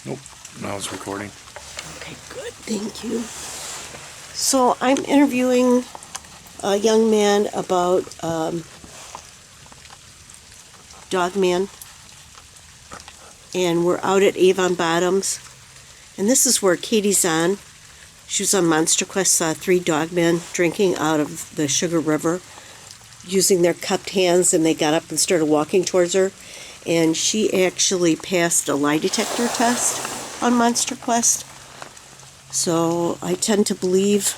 Nope, now it's recording. Okay, good, thank you. So I'm interviewing a young man about Dogman, and we're out at Avon Bottoms, and this is where Katie's on. She was on Monster Quest, saw 3 dogmen drinking out of the Sugar River using their cupped hands, and they got up and started walking towards her, and she actually passed a lie detector test on Monster Quest. So I tend to believe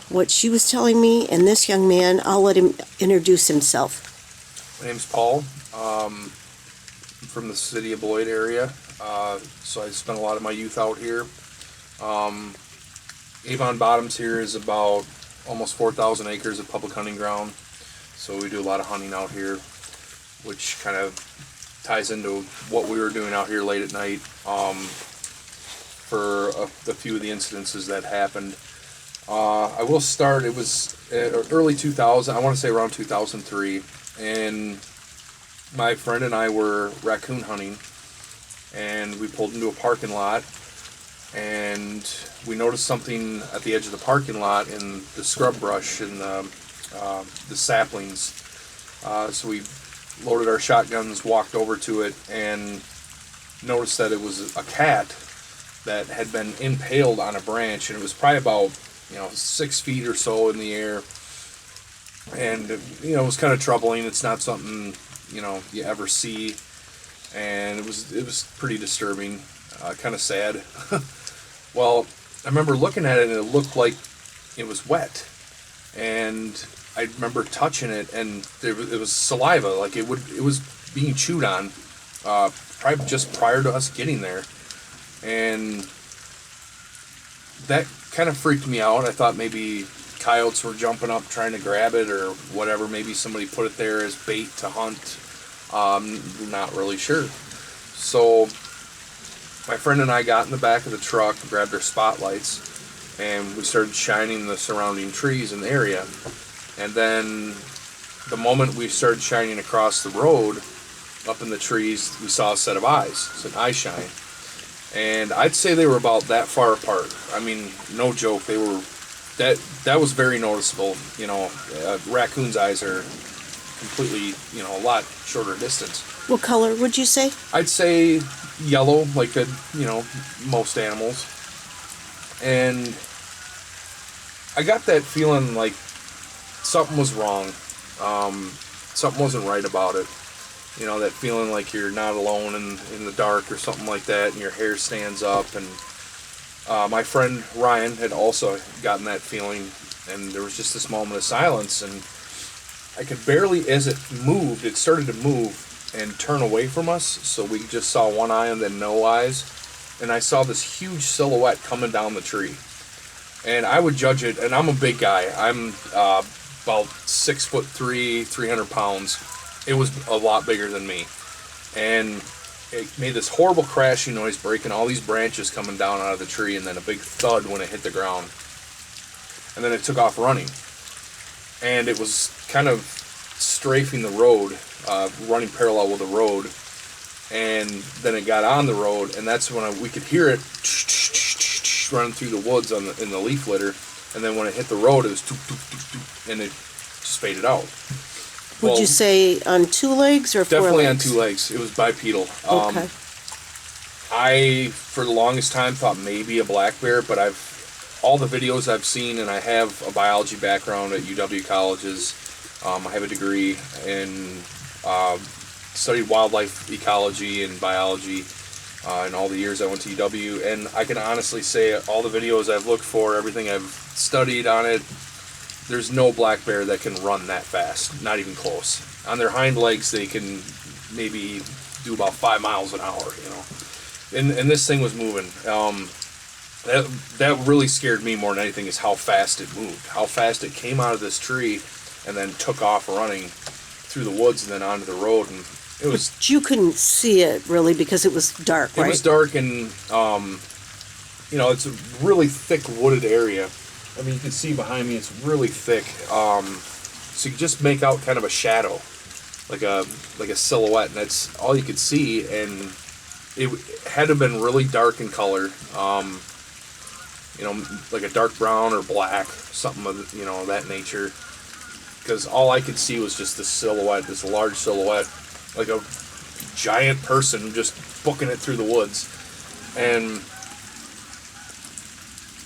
what she was telling me, and this young man, I'll let him introduce himself. My name's Paul. I'm from the city of Beloit area, so I spent a lot of my youth out here. Avon Bottoms here is about almost 4,000 acres of public hunting ground, so we do a lot of hunting out here, which kind of ties into what we were doing out here late at night for a few of the incidences that happened. I will start, it was early 2000, I want to say around 2003, and my friend and I were raccoon hunting, and we pulled into a parking lot, and we noticed something at the edge of the parking lot in the scrub brush and the saplings. So we loaded our shotguns, walked over to it, and noticed that it was a cat that had been impaled on a branch, and it was probably about 6 feet or so in the air. And it was kind of troubling. It's not something you ever see, and it was pretty disturbing, kind of sad. Well, I remember looking at it, and it looked like it was wet, and I remember touching it, and it was saliva, like it was being chewed on, probably just prior to us getting there, and that kind of freaked me out. I thought maybe coyotes were jumping up trying to grab it or whatever. Maybe somebody put it there as bait to hunt. Not really sure. So my friend and I got in the back of the truck, grabbed our spotlights, and we started shining the surrounding trees in the area. And then the moment we started shining across the road, up in the trees, we saw a set of eyes. It's an eye shine. And I'd say they were about that far apart. I mean, no joke. They were that was very noticeable. Raccoon's eyes are completely, a lot shorter distance. What color would you say? I'd say yellow, like most animals. And I got that feeling like something was wrong. Something wasn't right about it. That feeling like you're not alone in the dark or something like that, and your hair stands up. And my friend Ryan had also gotten that feeling, and there was just this moment of silence, and I could barely, as it moved, it started to move and turn away from us, so we just saw one eye and then no eyes, and I saw this huge silhouette coming down the tree. And I would judge it, and I'm a big guy. I'm about 6'3", 300 pounds. It was a lot bigger than me, and it made this horrible crashing noise, breaking all these branches coming down out of the tree, and then a big thud when it hit the ground. And then it took off running, and it was kind of strafing the road, running parallel with the road, and then it got on the road, and that's when we could hear it running through the woods in the leaf litter, and then when it hit the road, it was and it just faded out. Would you say on 2 legs or 4 legs? Definitely on 2 legs. It was bipedal. Okay. I, for the longest time, thought maybe a black bear, but all the videos I've seen, and I have a biology background at UW colleges. I have a degree in studied wildlife ecology and biology in all the years I went to UW, and I can honestly say all the videos I've looked for, everything I've studied on it, there's no black bear that can run that fast, not even close. On their hind legs, they can maybe do about 5 miles an hour, And this thing was moving. That really scared me more than anything, is how fast it moved, how fast it came out of this tree and then took off running through the woods and then onto the road. And it was. But you couldn't see it really because it was dark, right? It was dark, and it's a really thick wooded area. I mean, you can see behind me, it's really thick. So you just make out kind of a shadow, like a silhouette, and that's all you could see. And it had to have been really dark in color. Like a dark brown or black, something of that nature. Because all I could see was just this silhouette, this large silhouette, like a giant person just booking it through the woods. And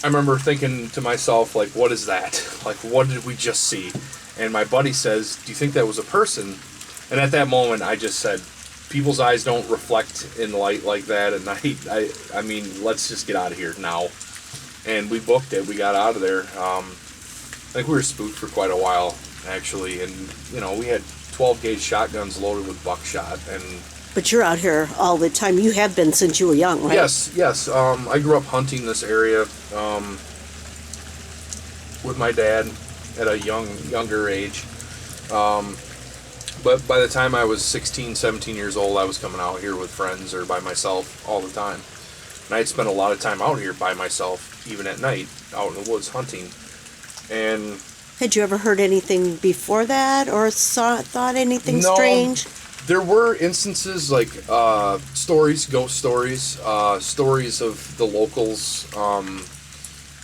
I remember thinking to myself, like, what is that? Like, what did we just see? And my buddy says, do you think that was a person? And at that moment, I just said, people's eyes don't reflect in light like that at night. I mean, let's just get out of here now. And we booked it. We got out of there. I think we were spooked for quite a while, actually. And, we had 12-gauge shotguns loaded with buckshot. But you're out here all the time. You have been since you were young, right? Yes. I grew up hunting this area with my dad at a younger age. But by the time I was 16, 17 years old, I was coming out here with friends or by myself all the time. And I'd spent a lot of time out here by myself, even at night, out in the woods hunting. And had you ever heard anything before that, or thought anything strange? There were instances like stories, ghost stories, stories of the locals. Kind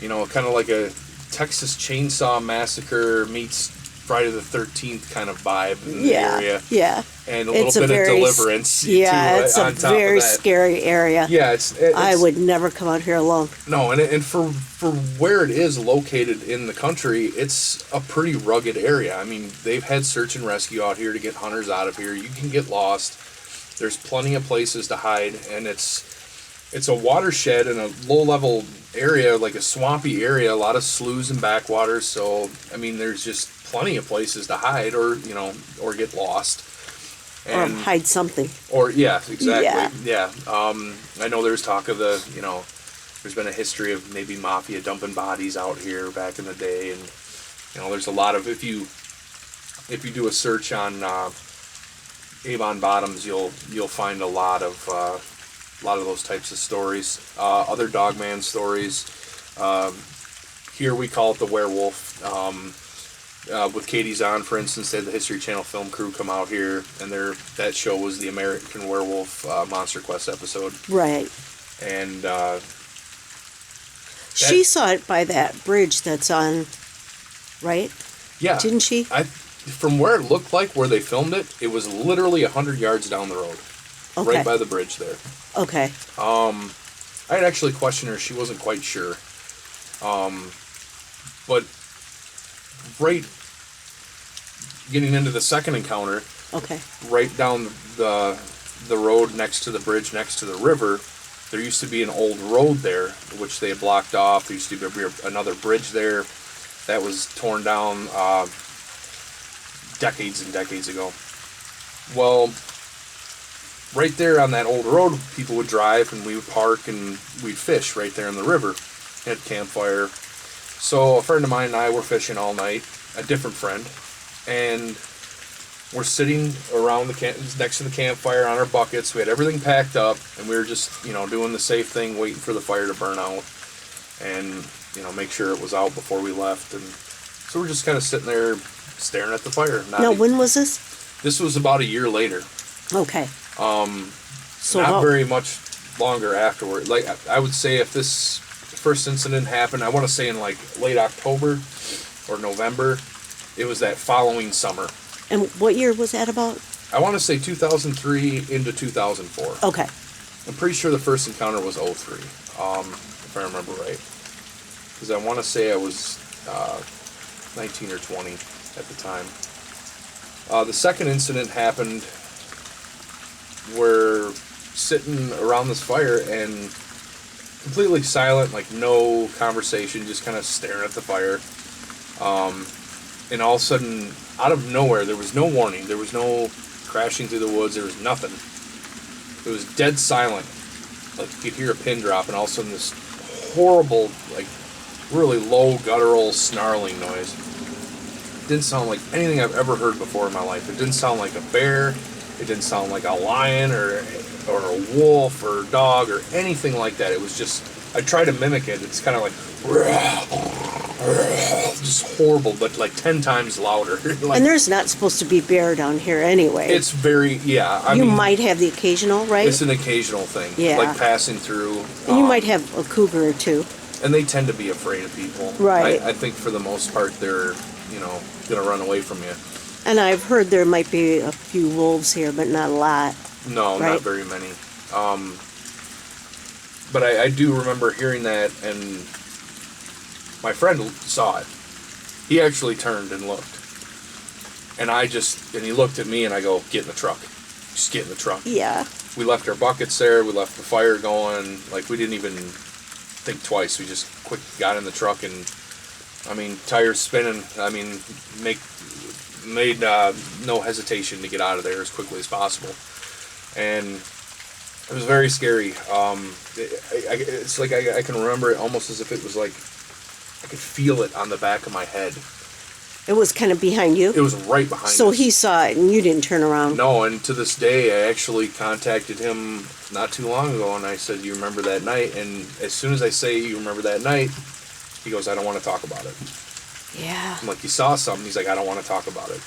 of like a Texas Chainsaw Massacre meets Friday the 13th kind of vibe in the area. Yeah. And a little bit of Deliverance. It's a very scary area. Yeah, it's I would never come out here alone. No, and for where it is located in the country, it's a pretty rugged area. I mean, they've had search and rescue out here to get hunters out of here. You can get lost. There's plenty of places to hide, and it's a watershed in a low-level area, like a swampy area, a lot of sloughs and backwaters. So, I mean, there's just plenty of places to hide or get lost. And, or hide something. Or, yeah, exactly. Yeah. I know there's talk of there's been a history of maybe mafia dumping bodies out here back in the day. And, there's a lot of, if you do a search on Avon bottoms, you'll find a lot of those types of stories. Other Dogman stories. Here we call it the werewolf. With Katie's On, for instance, they had the History Channel film crew come out here, and that show was the American Werewolf Monster Quest episode. Right. And she saw it by that bridge that's on, right? Yeah. Didn't she? From where it looked like, where they filmed it, it was literally 100 yards down the road. Okay. Right by the bridge there. Okay. I had actually questioned her. She wasn't quite sure. But right getting into the second encounter, okay, right down the road next to the bridge, next to the river, there used to be an old road there, which they had blocked off. There used to be another bridge there that was torn down decades and decades ago. Well, right there on that old road, people would drive and we would park and we'd fish right there in the river at campfire. So a friend of mine and I were fishing all night, a different friend, and we're sitting around next to the campfire on our buckets. We had everything packed up, and we were just, doing the safe thing, waiting for the fire to burn out, and make sure it was out before we left. And so we're just kind of sitting there staring at the fire. Now, when was this? This was about a year later. Okay. So not very much longer afterward. Like I would say, if this first incident happened, I want to say in like late October or November. It was that following summer. And what year was that about? I want to say 2003 into 2004. Okay. I'm pretty sure the first encounter was 03, if I remember right. Because I want to say I was 19 or 20 at the time. The second incident happened, we're sitting around this fire and completely silent, like no conversation, just kind of staring at the fire. And all of a sudden, out of nowhere, there was no warning. There was no crashing through the woods. There was nothing. It was dead silent. Like, you could hear a pin drop, and all of a sudden this horrible, like, really low, guttural, snarling noise. It didn't sound like anything I've ever heard before in my life. It didn't sound like a bear. It didn't sound like a lion or a wolf or a dog or anything like that. It was just, I tried to mimic it. It's kind of like, just horrible, but like 10 times louder. Like, And there's not supposed to be bear down here anyway. it's very, yeah. I you mean, might have the occasional, right? it's an occasional thing. Yeah. Like passing through. And you might have a cougar or two. And they tend to be afraid of people. Right. I think for the most part, they're, going to run away from you. And I've heard there might be a few wolves here, but not a lot. No, right? not very many. But I do remember hearing that, and my friend saw it. He actually turned and looked. And he looked at me, and I go, get in the truck. Just get in the truck. Yeah. We left our buckets there. We left the fire going. Like, we didn't even think twice. We just quick got in the truck, and, tires spinning. Made no hesitation to get out of there as quickly as possible. And it was very scary. It's like I can remember it almost as if it was like I could feel it on the back of my head. It was kind of behind you? It was right behind So us. he saw it and you didn't turn around? No, and to this day, I actually contacted him not too long ago, and I said, you remember that night? And as soon as I say, you remember that night, he goes, I don't want to talk about it. Yeah. I'm like, you saw something? He's like, I don't want to talk about it.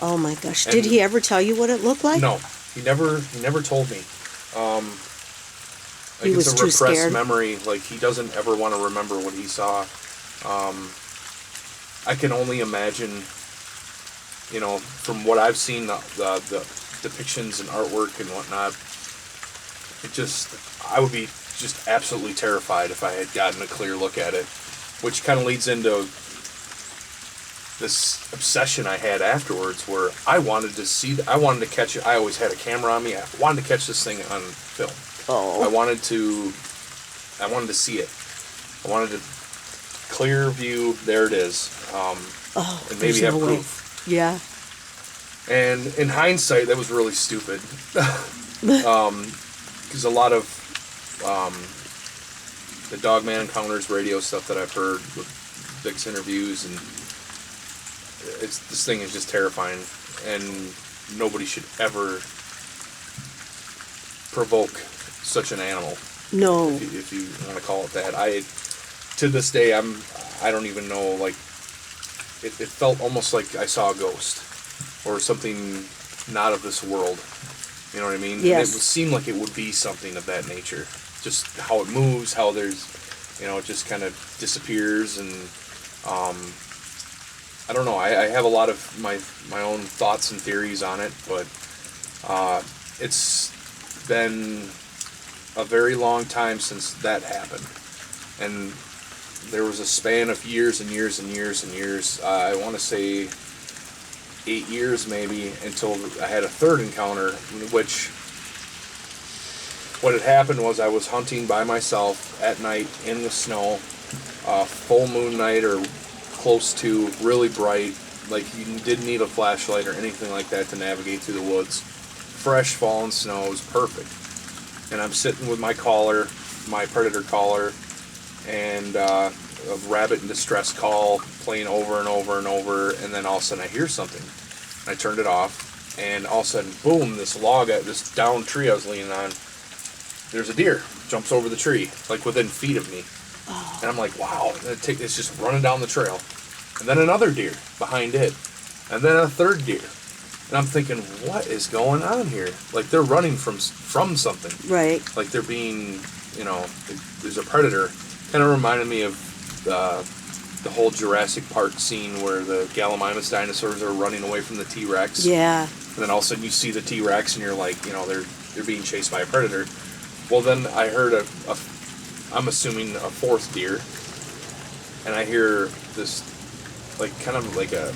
Oh my gosh. And did he ever tell you what it looked like? No, he never told me. He was it's a too repressed scared? memory. Like, he doesn't ever want to remember what he saw. I can only imagine, from what I've seen, the depictions and artwork and whatnot, I would be just absolutely terrified if I had gotten a clear look at it, which kind of leads into this obsession I had afterwards where I wanted to catch it. I always had a camera on me. I wanted to catch this thing on film. Oh. I wanted to see it. I wanted to clear view, there it is. And maybe have proof. Yeah. And in hindsight, that was really stupid. Because a lot of the Dogman Encounters radio stuff that I've heard with Vic's interviews, and this thing is just terrifying, and nobody should ever provoke such an animal. No. If you want to call it that. To this day, I don't even know, like, it felt almost like I saw a ghost or something not of this world. You know what I mean? Yes. And it would seem like it would be something of that nature. Just how it moves, how there's, it just kind of disappears, and I don't know. I have a lot of my own thoughts and theories on it, but it's been a very long time since that happened. And there was a span of years and years and years and years. I want to say 8 years maybe, until I had a third encounter, which what had happened was I was hunting by myself at night in the snow, full moon night or close to, really bright, like you didn't need a flashlight or anything like that to navigate through the woods. Fresh fallen snow was perfect. And I'm sitting with my collar, my predator collar, and a rabbit in distress call playing over and over and over, and then all of a sudden I hear something. I turned it off, and all of a sudden, boom, this down tree I was leaning on, there's a deer, jumps over the tree, like within feet of me. Oh. And I'm like, wow, it's just running down the trail. And then another deer behind it, and then a third deer. And I'm thinking, what is going on here? Like, they're running from something. Right. Like they're being, there's a predator. Kind of reminded me of the whole Jurassic Park scene where the Gallimimus dinosaurs are running away from the T-Rex. Yeah. And then all of a sudden you see the T-Rex and you're like, they're being chased by a predator. Well, then I heard I'm assuming a fourth deer, and I hear this, like, kind of like a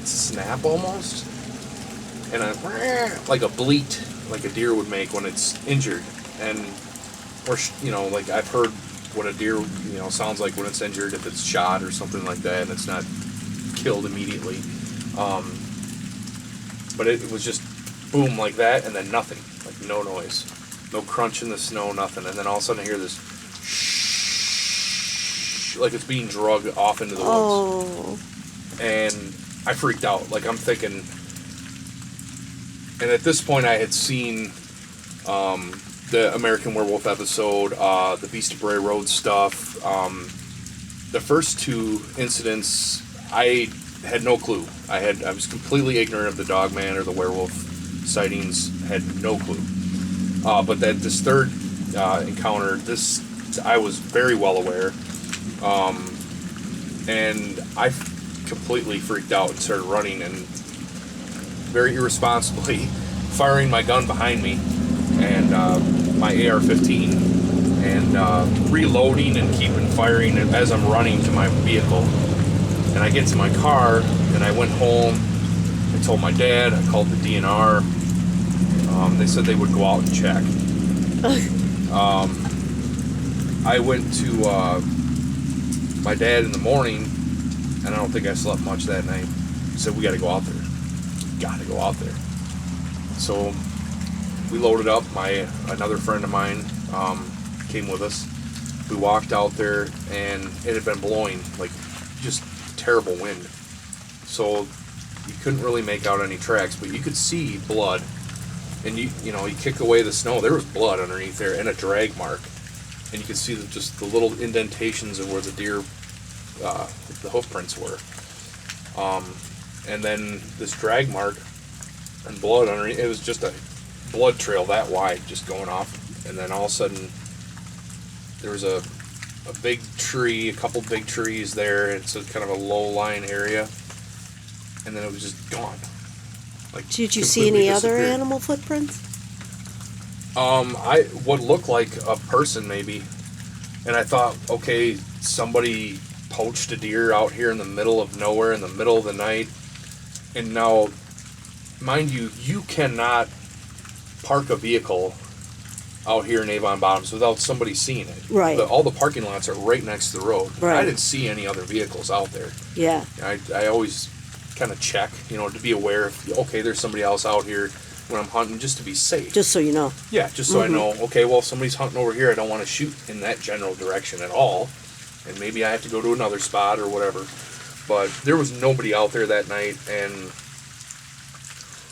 snap almost, and like a bleat, like a deer would make when it's injured, or like I've heard what a deer sounds like when it's injured, if it's shot or something like that, and it's not killed immediately. But it was just boom like that, and then nothing, like no noise, no crunch in the snow, nothing, and then all of a sudden I hear this shh, like it's being dragged off into the woods. Oh. And I freaked out. Like, I'm thinking, and at this point I had seen the American Werewolf episode, the Beast of Bray Road stuff, the first two incidents, I had no clue. I was completely ignorant of the Dogman or the werewolf sightings. Had no clue. But that this third encounter, this I was very well aware, and I completely freaked out and started running and very irresponsibly firing my gun behind me and my AR-15 and reloading and keeping firing as I'm running to my vehicle. And I get to my car and I went home. I told my dad. I called the DNR. They said they would go out and check. I went to my dad in the morning, and I don't think I slept much that night. He said, we got to go out there. Got to go out there. So we loaded up. Another friend of mine came with us. We walked out there, and it had been blowing, like, just terrible wind. So you couldn't really make out any tracks, but you could see blood. And you kick away the snow, there was blood underneath there and a drag mark. And you could see just the little indentations of where the deer, the hoof prints were. And then this drag mark and blood underneath, it was just a blood trail that wide just going off. And then all of a sudden, there was a big tree, a couple big trees there. It's a kind of a low-lying area. And then it was just gone. Like, did you see any other animal footprints? What looked like a person maybe, and I thought, okay, somebody poached a deer out here in the middle of nowhere in the middle of the night. And now, mind you, you cannot park a vehicle out here in Avon Bottoms without somebody seeing it. Right. All the parking lots are right next to the road. Right. I didn't see any other vehicles out there. Yeah. I always kind of check, to be aware of, okay, there's somebody else out here when I'm hunting, just to be safe. Just so you know. Yeah, just so I know, okay, well, if somebody's hunting over here, I don't want to shoot in that general direction at all, and maybe I have to go to another spot or whatever. But there was nobody out there that night, and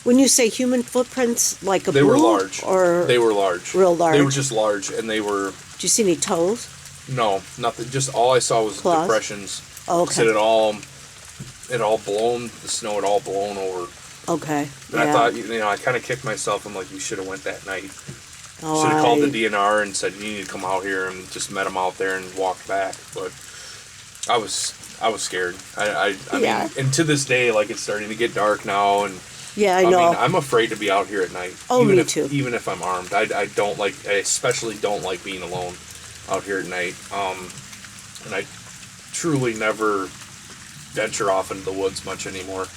when you say human footprints, like a they were boot, large. or they were large. real large? They were just large, and they were... Did you see any toes? No, nothing. Just all I saw was Claws? depressions. Oh, okay. Said it all blown, the snow had all blown over. Okay. And Yeah. I thought, I kind of kicked myself. I'm like, you should have went that night. Oh, Should have called the DNR and said, you need to come out here, and just met them out there and walked back. But I was scared. I Yeah. mean, and to this day, like, it's starting to get dark now, and Yeah, I know. mean, I'm afraid to be out here at night. Oh, me too. Even if I'm armed, I especially don't like being alone out here at night. And I truly never venture off into the woods much anymore.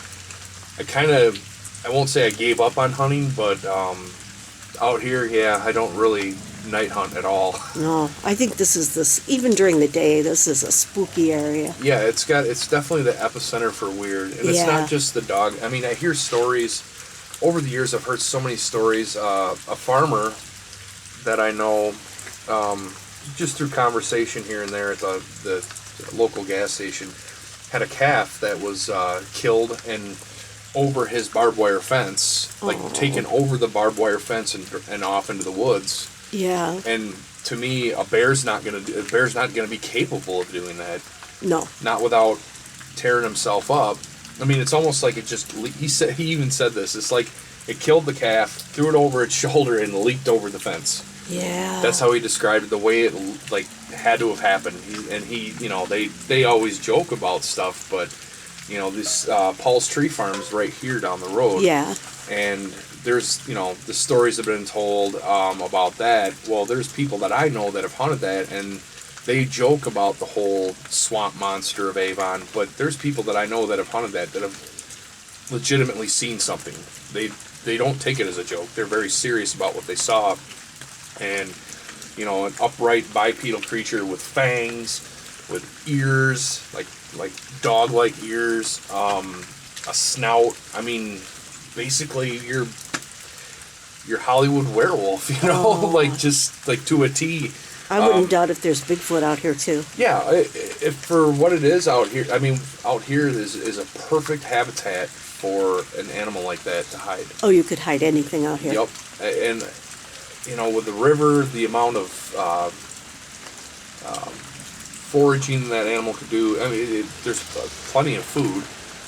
I won't say I gave up on hunting, but out here, yeah, I don't really night hunt at all. No, I think even during the day, this is a spooky area. Yeah, it's definitely the epicenter for weird. And it's not just the dog. I mean, I hear stories, over the years I've heard so many stories. A farmer that I know, just through conversation here and there at the local gas station, had a calf that was killed and over his barbed wire fence, like taken over the barbed wire fence and off into the woods. Yeah. And to me, a bear's not gonna be capable of doing that. No. Not without tearing himself up. I mean, it's almost like he even said this. It's like it killed the calf, threw it over its shoulder, and leaped over the fence. Yeah. That's how he described it, the way it had to have happened. They always joke about stuff, but this Paul's Tree Farm is right here down the road. Yeah. And there's the stories have been told about that. Well, there's people that I know that have hunted that, and they joke about the whole swamp monster of Avon. But there's people that I know that have hunted that have legitimately seen something. They don't take it as a joke. They're very serious about what they saw. And an upright bipedal creature with fangs, with ears, like dog-like ears, a snout. I mean, basically your Hollywood werewolf, just like to a T. I wouldn't doubt if there's Bigfoot out here too. Yeah, if for what it is out here, I mean, out here is a perfect habitat for an animal like that to hide. Oh, you could hide anything out here. Yep, and with the river, the amount of foraging that animal could do. I mean, there's plenty of food.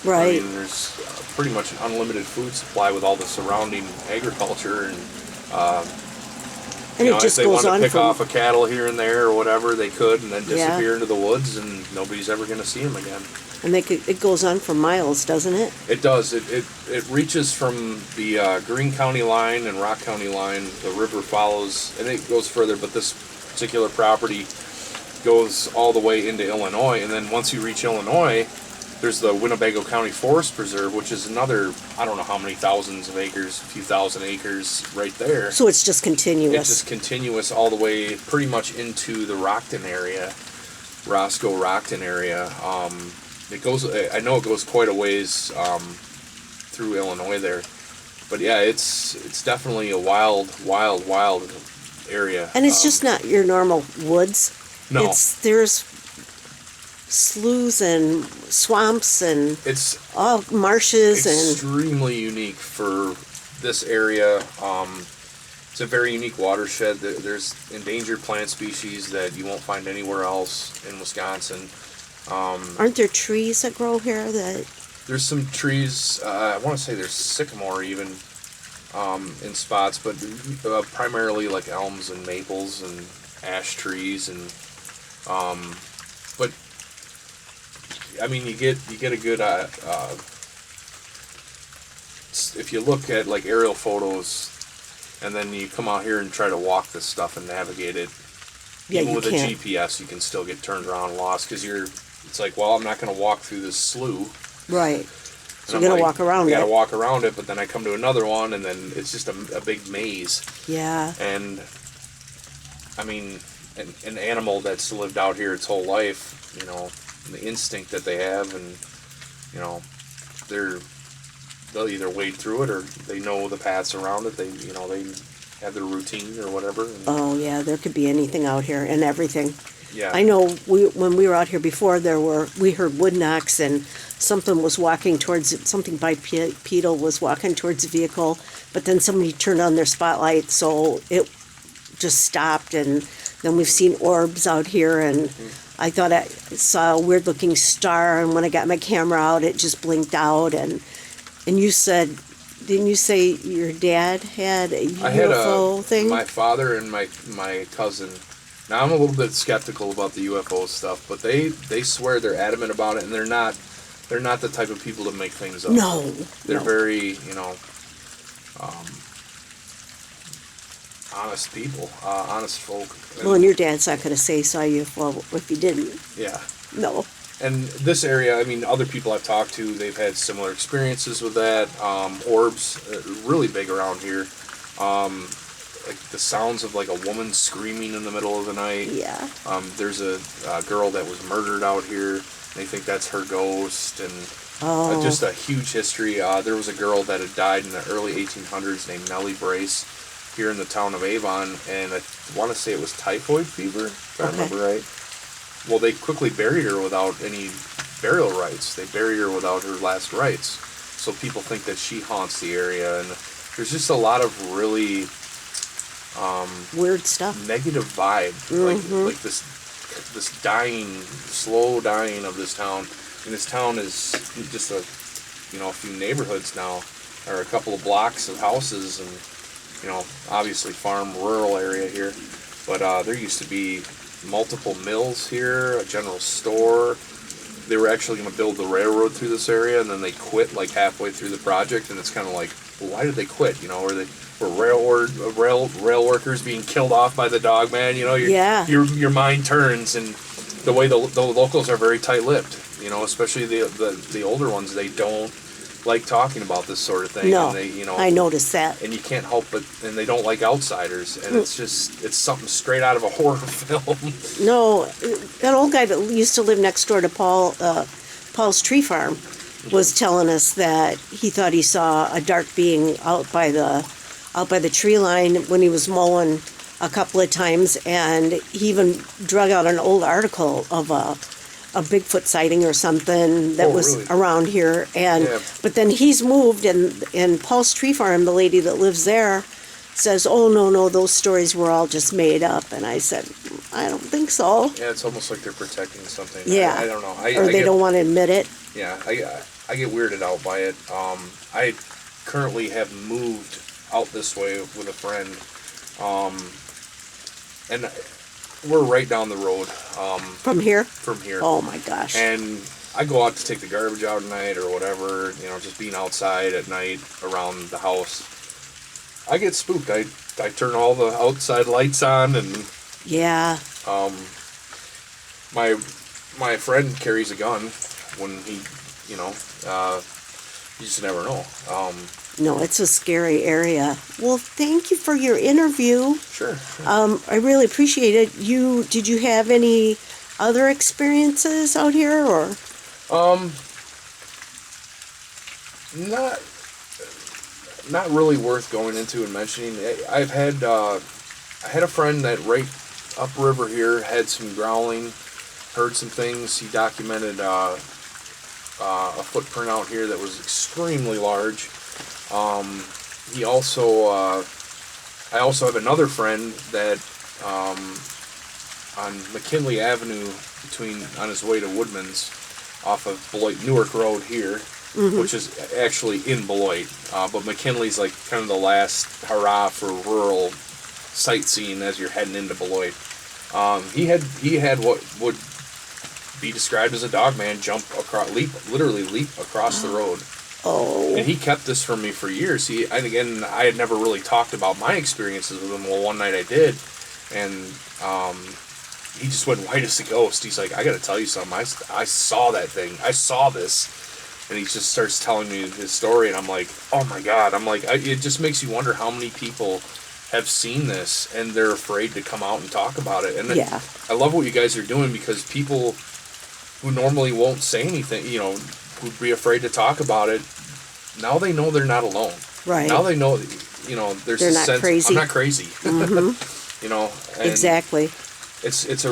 Right. I mean, there's pretty much an unlimited food supply with all the surrounding agriculture, and And it if just they goes wanted on to pick from, off a cattle here and there or whatever, they could, and then Yeah. disappear into the woods, and nobody's ever going to see them again. and it goes on for miles, doesn't it? It does. It reaches from the Greene County line and Rock County line. The river follows, and it goes further, but this particular property goes all the way into Illinois, and then once you reach Illinois, there's the Winnebago County Forest Preserve, which is another, I don't know how many thousands of acres, a few thousand acres right there. So it's just continuous. It's just continuous all the way pretty much into the Rockton area, Roscoe Rockton area. It goes, I know it goes quite a ways through Illinois there, but yeah, it's definitely a wild area. And it's just not your normal woods. No. There's sloughs and swamps and It's all marshes and extremely unique for this area. It's a very unique watershed. There's endangered plant species that you won't find anywhere else in Wisconsin. aren't there trees that grow here that There's some trees. I want to say there's sycamore even in spots, but primarily like elms and maples and ash trees, and but I mean you get a good if you look at like aerial photos, and then you come out here and try to walk this stuff and navigate it. Yeah, Even you with can't. a GPS, you can still get turned around and lost because it's like, well, I'm not going to walk through this slough. right? So And you're I'm gonna like, walk around I gotta it. walk around it, but then I come to another one, and then it's just a big maze. Yeah. And I mean, an animal that's lived out here its whole life, you know, the instinct that they have, and you know, they'll either wade through it or they know the paths around it. They have their routine or whatever. And, Oh yeah, there could be anything out here and everything. yeah. I know when we were out here before, we heard wood knocks and something was walking towards it. Something bipedal was walking towards the vehicle, but then somebody turned on their spotlight, so it just stopped. And then we've seen orbs out here, and I thought I saw a weird looking star. And when I got my camera out, it just blinked out. And you said, didn't you say your dad had a I had UFO thing? my father and my cousin. Now I'm a little bit skeptical about the UFO stuff, but they swear they're adamant about it, and they're not the type of people to make things up. No, They're no. very, honest people, honest folk. Well, and your dad's not going to say saw a UFO if he didn't. Yeah. No. And this area, I mean, other people I've talked to, they've had similar experiences with that. Orbs, really big around here. Like the sounds of like a woman screaming in the middle of the night. Yeah. There's a girl that was murdered out here. They think that's her ghost, and Oh. just a huge history. There was a girl that had died in the early 1800s named Nellie Brace here in the town of Avon, and I want to say it was typhoid fever, if I remember right. Well, they quickly buried her without any burial rites. They buried her without her last rites. So people think that she haunts the area, and there's just a lot of really Weird stuff. negative vibe, like this dying, slow dying of this town. And this town is just a few neighborhoods now, or a couple of blocks of houses, and obviously farm rural area here. But there used to be multiple mills here, a general store. They were actually going to build the railroad through this area, and then they quit like halfway through the project. And it's kind of like, well, why did they quit? Were rail workers being killed off by the Dogman? Your mind turns, and the way the locals are very tight-lipped. Especially the older ones, they don't like talking about this sort of thing. No, and they, I noticed that. and you can't help but, and they don't like outsiders, and it's something straight out of a horror film. No, that old guy that used to live next door to Paul's tree farm was telling us that he thought he saw a dark being out by the tree line when he was mowing a couple of times, and he even drug out an old article of a Bigfoot sighting or something that was really? around here. And Yeah. but then he's moved, and Paul's tree farm, the lady that lives there says, oh no, those stories were all just made up. And I said, I don't think so. Yeah, it's almost like they're protecting something. Yeah. I don't know. Or they don't want to admit it. Yeah, I get weirded out by it. I currently have moved out this way with a friend, and we're right down the road. From here? From here. Oh my gosh. And I go out to take the garbage out at night or whatever, just being outside at night around the house. I get spooked. I turn all the outside lights on, and yeah. My friend carries a gun when he, you just never know. No, it's a scary area. Well, thank you for your interview. Sure. I really appreciate it. Did you have any other experiences out here, or? Not really worth going into and mentioning. I had a friend that right upriver here had some growling, heard some things. He documented a footprint out here that was extremely large. I also have another friend that on McKinley Avenue on his way to Woodman's off of Beloit Newark Road here, which is actually in Beloit, but McKinley's like kind of the last hurrah for rural sightseeing as you're heading into Beloit. He had what would be described as a dogman literally leap across the road. Oh. And he kept this from me for years. I had never really talked about my experiences with him. Well, one night I did, and he just went white as a ghost. He's like, I got to tell you something. I saw that thing. I saw this. And he just starts telling me his story, and I'm like, oh my God. I'm like, it just makes you wonder how many people have seen this, and they're afraid to come out and talk about it. And yeah. I love what you guys are doing, because people who normally won't say anything, who'd be afraid to talk about it, now they know they're not alone. Right. Now they know, there's they're a not sense, crazy. I'm not crazy. Mm-hmm. And exactly. It's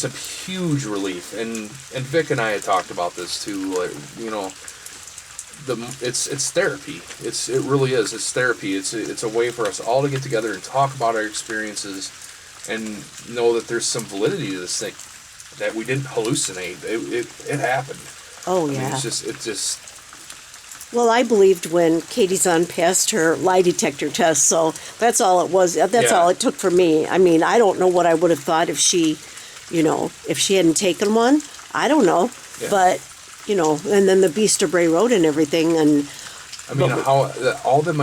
a huge relief, and Vic and I had talked about this too. Like, it's therapy. It really is. It's therapy. It's a way for us all to get together and talk about our experiences, and know that there's some validity to this thing, that we didn't hallucinate. It happened. Oh I mean, yeah. it's just. Well, I believed when Katie Zahn passed her lie detector test, so that's all it was. That's all it took for me. I mean, I don't know what I would have thought if she hadn't taken one. I don't know. Yeah. But, and then the Beast of Bray Road and everything. And I mean, all those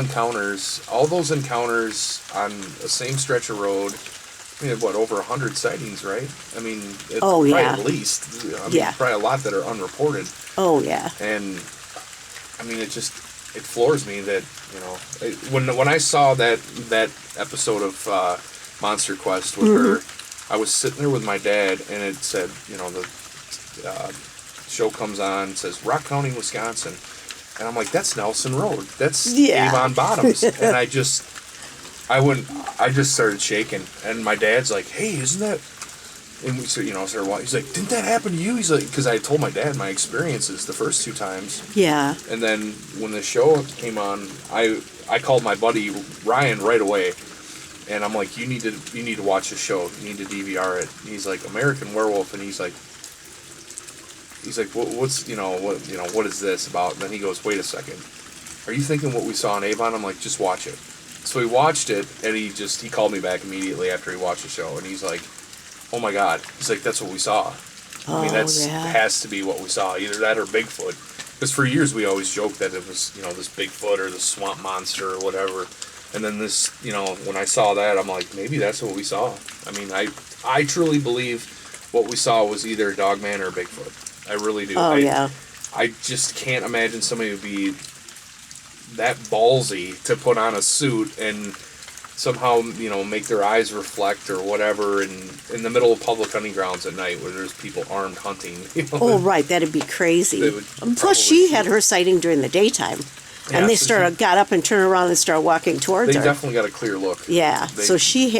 encounters on the same stretch of road, I mean, over 100 sightings, right? I mean, probably at least. I mean, probably a lot that are unreported. Oh, yeah. And I mean, it floors me that, when I saw that episode of Monster Quest with her, I was sitting there with my dad, and it said, the show comes on, it says Rock County, Wisconsin, and I'm like, that's Nelson Road, that's Avon Bottoms, and I just started shaking, and my dad's like, hey, isn't that? And we started, he's like, didn't that happen to you? He's like, because I told my dad my experiences the first 2 times. Yeah. And then when the show came on, I called my buddy Ryan right away, and I'm like, you need to watch the show. You need to DVR it. And he's like, American Werewolf, and he's like, what is this about? And then he goes, wait a second, are you thinking what we saw in Avon? I'm like, just watch it. So he watched it, and he called me back immediately after he watched the show, and he's like, oh my God. He's like, that's what we saw. I mean, has to be what we saw. Either that or Bigfoot. Because for years we always joked that it was, this Bigfoot or the swamp monster or whatever. And then this, when I saw that, I'm like, maybe that's what we saw. I mean, I truly believe what we saw was either Dogman or Bigfoot. I really do. Oh, yeah. I just can't imagine somebody would be that ballsy to put on a suit and somehow, make their eyes reflect or whatever in the middle of public hunting grounds at night where there's people armed hunting. Oh, right. That'd be crazy. Plus, she had her sighting during the daytime. Yeah, and they got up and turned around and started walking towards her. They definitely got a clear look. Yeah. So she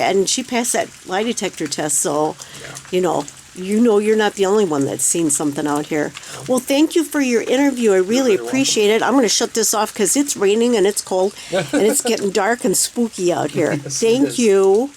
passed that lie detector test. So, you're not the only one that's seen something out here. Well, thank you for your interview. I really appreciate it. I'm going to shut this off because it's raining and it's cold and it's getting dark and spooky out here. Thank you.